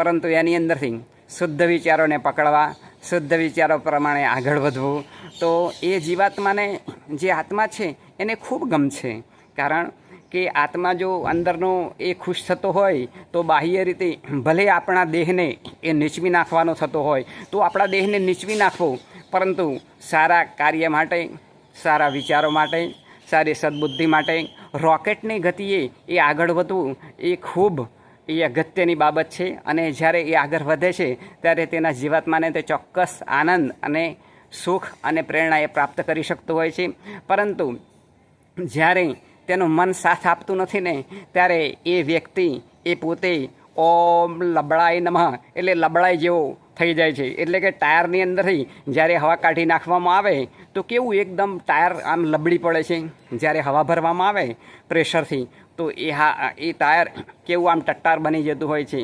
પરંતુ એની અંદરથી શુદ્ધ વિચારોને પકડવા, શુદ્ધ વિચારો પ્રમાણે આગળ વધવું, તો એ જીવાત્માને, જે આત્મા છે એને ખૂબ ગમશે. કારણ કે આત્મા જો અંદરનો એ ખુશ થતો હોય તો બાહ્ય રીતે ભલે આપણા દેહને એ નીચવી નાખવાનો થતો હોય તો આપણા દેહને નીચવી નાખવો, પરંતુ સારા કાર્ય માટે, સારા વિચારો માટે, સારી સદબુદ્ધિ માટે રોકેટની ગતિએ એ આગળ વધવું એ ખૂબ એ અગત્યની બાબત છે. અને જ્યારે એ આગળ વધે છે ત્યારે તેના જીવાત્માને તે ચોક્કસ આનંદ અને સુખ અને પ્રેરણા એ પ્રાપ્ત કરી શકતું હોય છે. પરંતુ જ્યારે તેનું મન સાથ આપતું નથી ને, ત્યારે એ વ્યક્તિ એ પોતે ઓમ લબડાઈ નમઃ એટલે લબડાઈ જેવો થઈ જાય છે. એટલે કે ટાયરની અંદરથી જ્યારે હવા કાઢી નાખવામાં આવે તો કેવું એકદમ ટાયર આમ લબડી પડે છે. જ્યારે હવા ભરવામાં આવે પ્રેશરથી તો એ ટાયર કેવું આમ ટટ્ટાર બની જતું હોય છે.